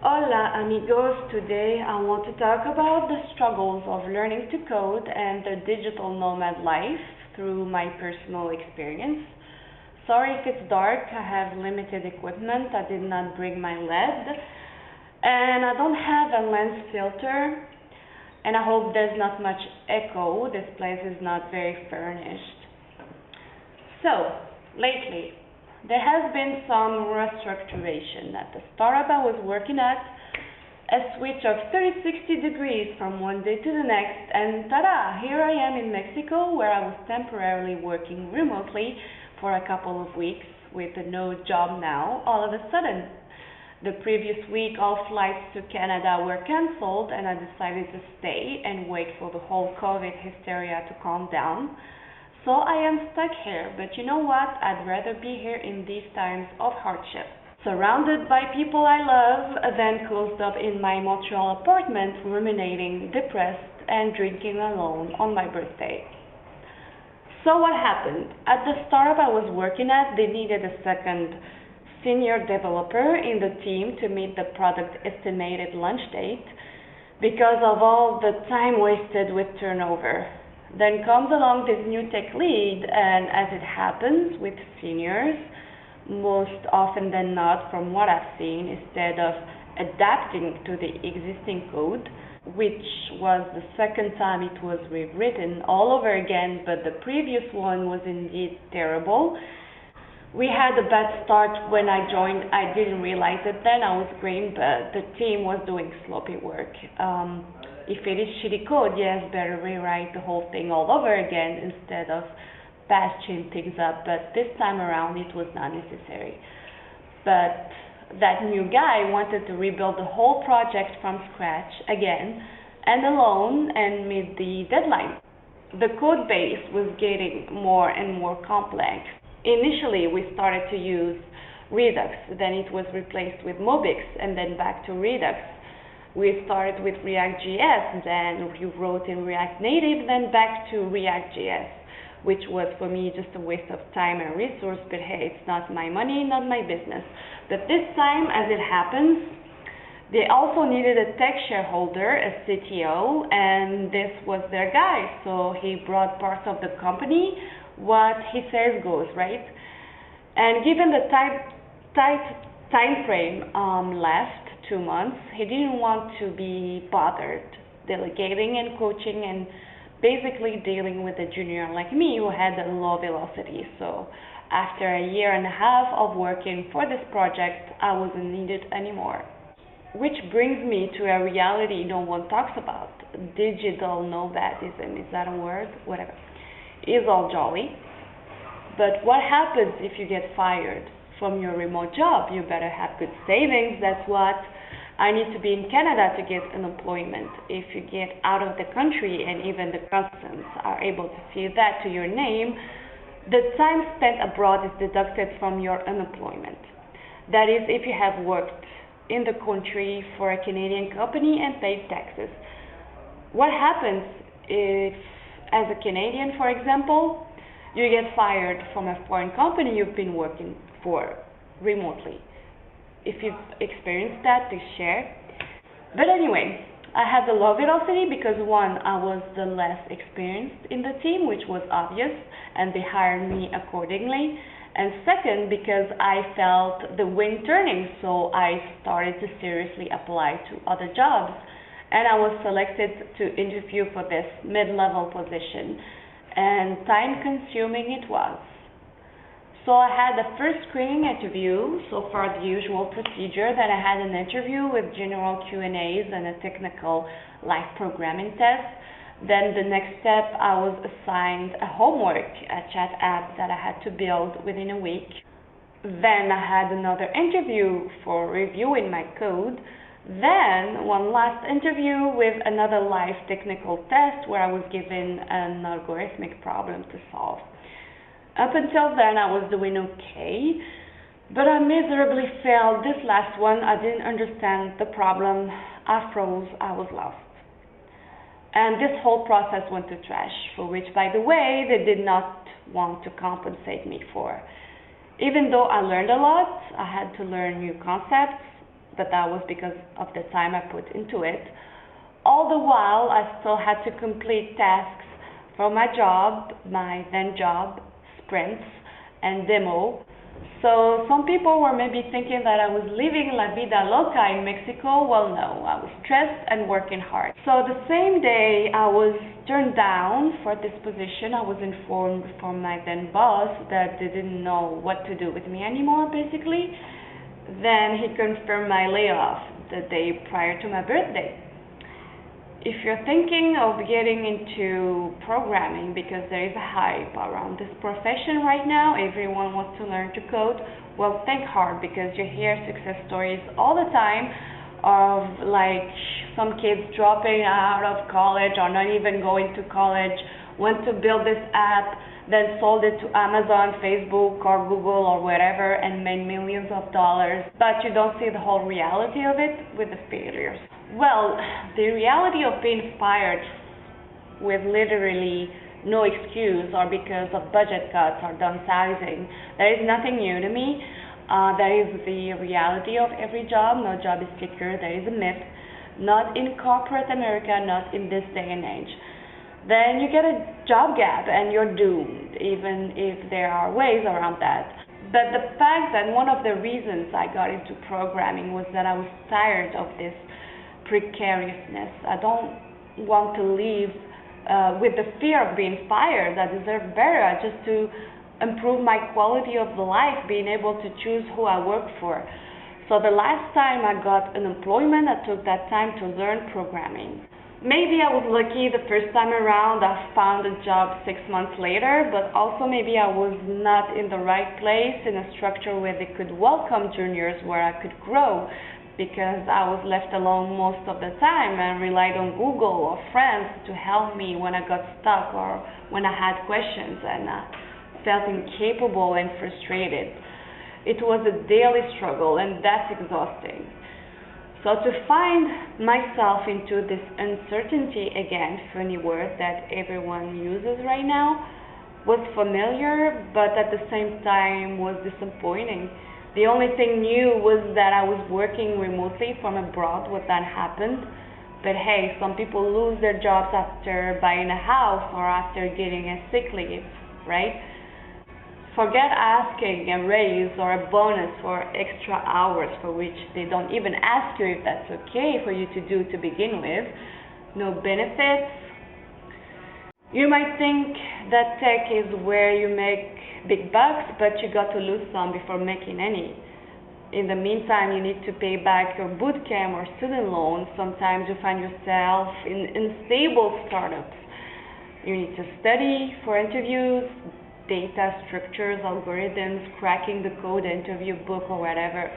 Hola amigos, today I want to talk about the struggles of learning to code and the digital nomad life through my personal experience. Sorry if it's dark, I have limited equipment, I did not bring my LED, and I don't have a lens filter, and I hope there's not much echo, this place is not very furnished. So, lately, there has been some restructuration at the startup I was working at, a switch of 360 degrees from one day to the next, and ta-da, here I am in Mexico where I was temporarily working remotely for a couple of weeks with no job now. All of a sudden, the previous week all flights to Canada were cancelled and I decided to stay and wait for the whole COVID hysteria to calm down. So I am stuck here, but you know what? I'd rather be here in these times of hardship. Surrounded by people I love, than closed up in my Montreal apartment, ruminating, depressed, and drinking alone on my birthday. So what happened? At the startup I was working at, they needed a second senior developer in the team to meet the product estimated launch date because of all the time wasted with turnover. Then comes along this new tech lead, and as it happens with seniors, most often than not, from what I've seen, instead of adapting to the existing code, which was the second time it was rewritten all over again, but the previous one was indeed terrible. We had a bad start when I joined. I didn't realize it then, I was green, but the team was doing sloppy work. If it is shitty code, yes, better rewrite the whole thing all over again instead of patching things up, but this time around it was not necessary. But that new guy wanted to rebuild the whole project from scratch again and alone and meet the deadline. The code base was getting more and more complex. Initially, we started to use Redux, then it was replaced with Mobix, and then back to Redux. We started with React.js, then we wrote in React Native, then back to React.js, which was for me just a waste of time and resource, but hey, it's not my money, not my business. But this time, as it happens, they also needed a tech shareholder, a CTO, and this was their guy, so he brought parts of the company, what he says goes, right? And given the tight time frame left, 2 months, he didn't want to be bothered delegating and coaching and basically dealing with a junior like me who had a low velocity. So after a year and a half of working for this project, I wasn't needed anymore. Which brings me to a reality no one talks about. Digital nomadism, is that a word? Whatever. Is all jolly. But what happens if you get fired from your remote job? You better have good savings. That's what I need to be in Canada to get unemployment. If you get out of the country and even the customs are able to see that to your name, the time spent abroad is deducted from your unemployment. That is, if you have worked in the country for a Canadian company and paid taxes. What happens if, as a Canadian, for example, you get fired from a foreign company you've been working for remotely? If you've experienced that, please share. But anyway, I had the low velocity because one, I was the less experienced in the team, which was obvious, and they hired me accordingly. And second, because I felt the wind turning, so I started to seriously apply to other jobs. And I was selected to interview for this mid-level position, and time-consuming it was. So I had the first screening interview, so far the usual procedure. Then I had an interview with general Q&As and a technical live programming test. Then the next step, I was assigned a homework, a chat app that I had to build within a week. Then I had another interview for reviewing my code. Then one last interview with another live technical test where I was given an algorithmic problem to solve. Up until then, I was doing okay, but I miserably failed this last one. I didn't understand the problem. I froze. I was lost. And this whole process went to trash, for which, by the way, they did not want to compensate me for. Even though I learned a lot, I had to learn new concepts, but that was because of the time I put into it. All the while, I still had to complete tasks for my job, my then job, sprints, and demo. So some people were maybe thinking that I was living la vida loca in Mexico. Well, no, I was stressed and working hard. So the same day I was turned down for this position, I was informed from my then boss that they didn't know what to do with me anymore, basically. Then he confirmed my layoff the day prior to my birthday. If you're thinking of getting into programming because there is a hype around this profession right now, everyone wants to learn to code, well, think hard because you hear success stories all the time of like some kids dropping out of college or not even going to college, went to build this app, then sold it to Amazon, Facebook, or Google, or whatever, and made millions of dollars, but you don't see the whole reality of it with the failures. Well, the reality of being fired with literally no excuse or because of budget cuts or downsizing, that is nothing new to me. That is the reality of every job. No job is secure. That is a myth. Not in corporate America, not in this day and age. Then you get a job gap and you're doomed, even if there are ways around that. But the fact that one of the reasons I got into programming was that I was tired of this precariousness. I don't want to leave with the fear of being fired. I deserve better just to improve my quality of life, being able to choose who I work for. So the last time I got an employment, I took that time to learn programming. Maybe I was lucky the first time around, I found a job 6 months later, but also maybe I was not in the right place in a structure where they could welcome juniors, where I could grow, because I was left alone most of the time and relied on Google or friends to help me when I got stuck or when I had questions, and I felt incapable and frustrated. It was a daily struggle, and that's exhausting. So to find myself into this uncertainty, again, funny word that everyone uses right now, was familiar, but at the same time was disappointing. The only thing new was that I was working remotely from abroad when that happened. But hey, some people lose their jobs after buying a house or after getting a sick leave, right? Forget asking a raise or a bonus for extra hours for which they don't even ask you if that's okay for you to do to begin with. No benefits. You might think that tech is where you make big bucks, but you got to lose some before making any. In the meantime, you need to pay back your boot camp or student loans. Sometimes you find yourself in unstable startups. You need to study for interviews, data structures, algorithms, cracking the code interview book or whatever.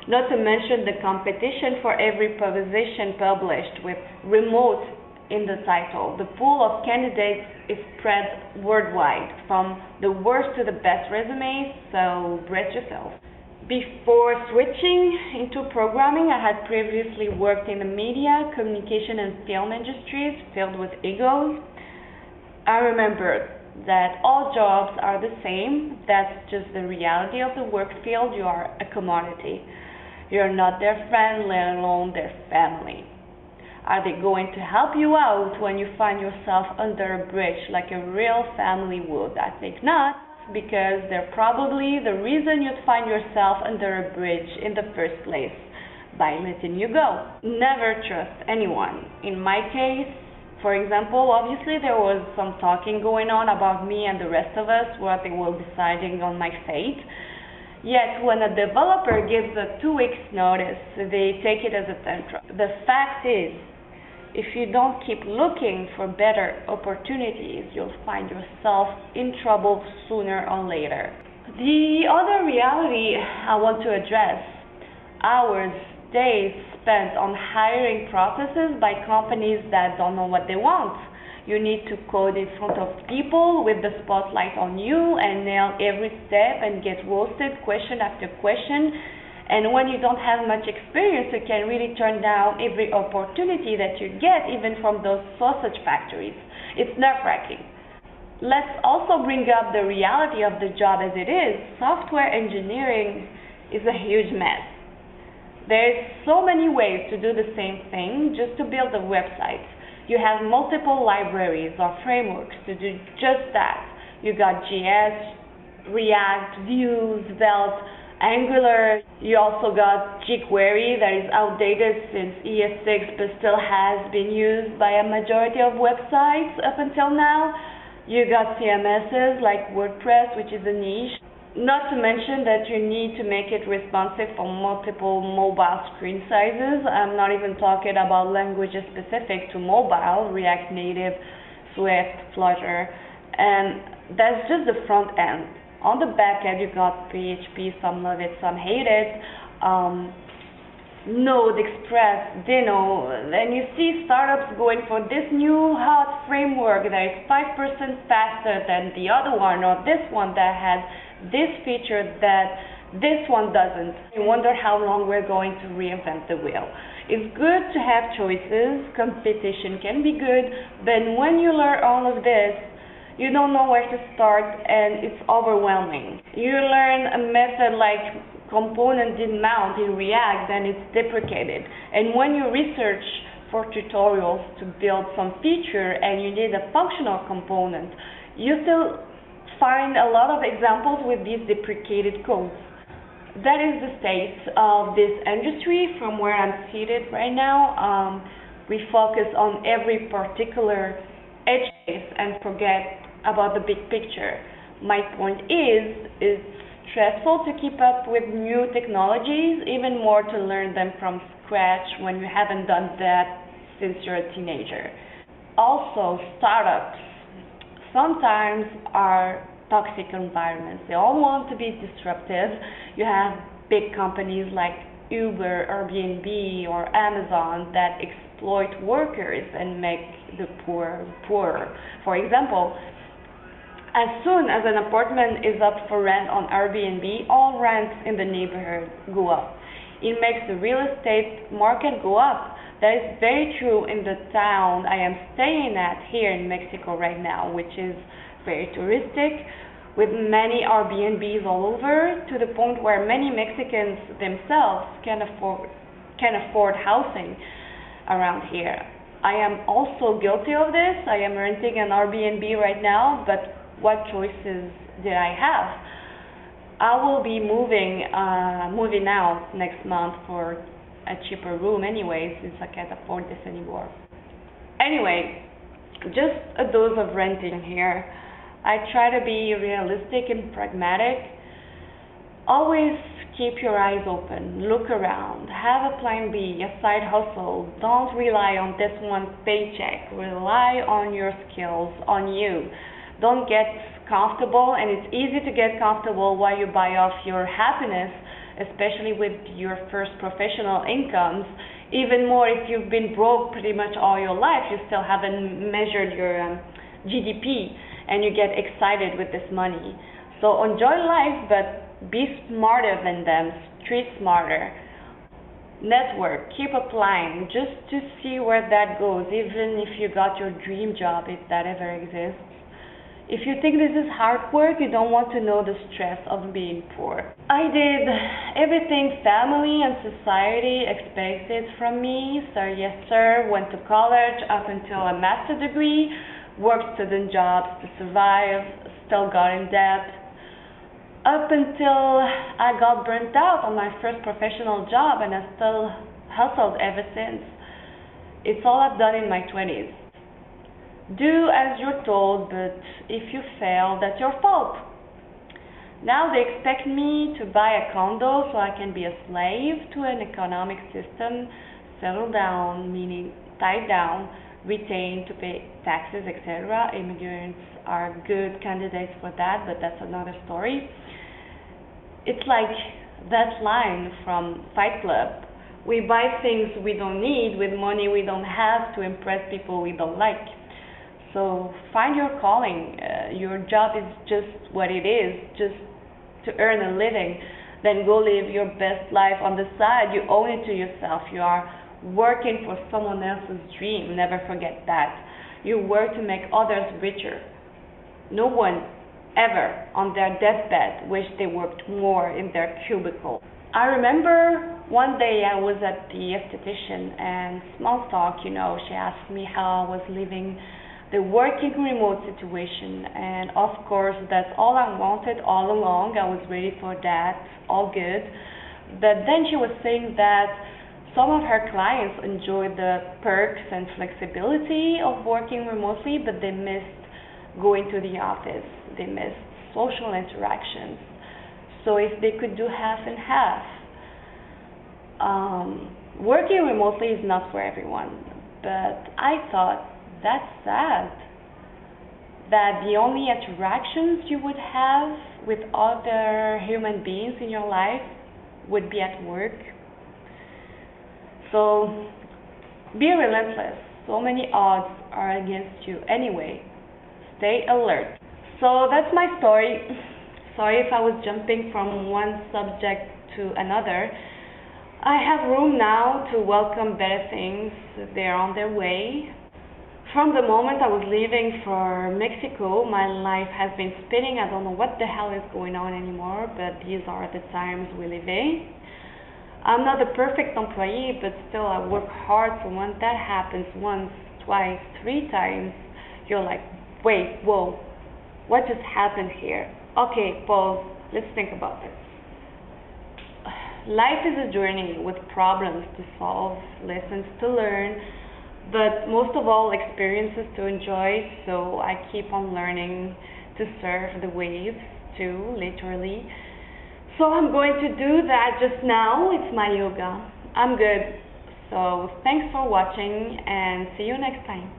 Not to mention the competition for every position published with remote in the title. The pool of candidates is spread worldwide, from the worst to the best resumes, so brace yourself. Before switching into programming, I had previously worked in the media, communication, and film industries filled with egos. I remember that all jobs are the same. That's just the reality of the work field. You are a commodity. You're not their friend, let alone their family. Are they going to help you out when you find yourself under a bridge like a real family would? I think not, because they're probably the reason you'd find yourself under a bridge in the first place, by letting you go. Never trust anyone. In my case, for example, obviously there was some talking going on about me and the rest of us, what they were deciding on my fate. Yet when a developer gives a 2 weeks notice, they take it as a tantrum. The fact is, if you don't keep looking for better opportunities, you'll find yourself in trouble sooner or later. The other reality I want to address, hours, days spent on hiring processes by companies that don't know what they want. You need to code in front of people with the spotlight on you and nail every step and get roasted question after question. And when you don't have much experience, you can really turn down every opportunity that you get, even from those sausage factories. It's nerve-wracking. Let's also bring up the reality of the job as it is. Software engineering is a huge mess. There's so many ways to do the same thing just to build a website. You have multiple libraries or frameworks to do just that. You got JS, React, Vue, Svelte, Angular. You also got jQuery that is outdated since ES6 but still has been used by a majority of websites up until now. You got CMSs like WordPress, which is a niche. Not to mention that you need to make it responsive for multiple mobile screen sizes. I'm not even talking about languages specific to mobile, React Native, Swift, Flutter, and that's just the front end. On the back end, you got PHP, some love it, some hate it. Node, Express, Dino, and you see startups going for this new hot framework that is 5% faster than the other one, or this one that has this feature that this one doesn't. You wonder how long we're going to reinvent the wheel. It's good to have choices, competition can be good, but when you learn all of this, you don't know where to start and it's overwhelming. You learn a method like component didn't mount in React, then it's deprecated. And when you research for tutorials to build some feature and you need a functional component, you still find a lot of examples with these deprecated codes. That is the state of this industry from where I'm seated right now. We focus on every particular edge case and forget about the big picture. My point is, it's stressful to keep up with new technologies, even more to learn them from scratch when you haven't done that since you're a teenager. Also, startups sometimes are toxic environments. They all want to be disruptive. You have big companies like Uber, Airbnb, or Amazon that exploit workers and make the poor poorer. For example, as soon as an apartment is up for rent on Airbnb, all rents in the neighborhood go up. It makes the real estate market go up. That is very true in the town I am staying at here in Mexico right now, which is very touristic, with many Airbnbs all over, to the point where many Mexicans themselves can afford housing around here. I am also guilty of this. I am renting an Airbnb right now, but what choices did I have? I will be moving out next month for a cheaper room anyway, since I can't afford this anymore. Anyway, just a dose of renting here. I try to be realistic and pragmatic. Always keep your eyes open, look around, have a plan B, a side hustle. Don't rely on this one paycheck. Rely on your skills, on you. Don't get comfortable, and it's easy to get comfortable while you buy off your happiness, especially with your first professional incomes. Even more if you've been broke pretty much all your life, you still haven't measured your GDP, and you get excited with this money. So enjoy life, but be smarter than them, street smarter. Network, keep applying just to see where that goes, even if you got your dream job, if that ever exists. If you think this is hard work, you don't want to know the stress of being poor. I did everything family and society expected from me. Sir, yes sir, went to college up until a master's degree, worked student jobs to survive, still got in debt. Up until I got burnt out on my first professional job, and I still hustled ever since. It's all I've done in my 20s. Do as you're told, but if you fail, that's your fault. Now they expect me to buy a condo so I can be a slave to an economic system, settle down, meaning tie down, retain to pay taxes, etc. Immigrants are good candidates for that, but that's another story. It's like that line from Fight Club. We buy things we don't need with money we don't have to impress people we don't like. So find your calling. Your job is just what it is, just to earn a living. Then go live your best life on the side. You owe it to yourself. You are working for someone else's dream. Never forget that. You work to make others richer. No one ever on their deathbed wished they worked more in their cubicle. I remember One day I was at the esthetician and small talk, she asked me how I was living the working remote situation, and of course that's all I wanted all along. I was ready for that, all good. But then she was saying that some of her clients enjoy the perks and flexibility of working remotely, but they missed going to the office. They missed social interactions. So if they could do half and half, working remotely is not for everyone. But I thought that's sad. That the only interactions you would have with other human beings in your life would be at work. So be relentless. So many odds are against you anyway. Stay alert. So that's my story. Sorry if I was jumping from one subject to another. I have room now to welcome better things. They're on their way. From the moment I was leaving for Mexico, my life has been spinning. I don't know what the hell is going on anymore, but these are the times we live in. I'm not a perfect employee, but still I work hard, so when that happens once, twice, three times, you're like, wait, whoa, what just happened here? Okay, pause, let's think about this. Life is a journey with problems to solve, lessons to learn, but most of all, experiences to enjoy, so I keep on learning to surf the waves too, literally. So I'm going to do that just now. It's my yoga. I'm good. So thanks for watching and see you next time.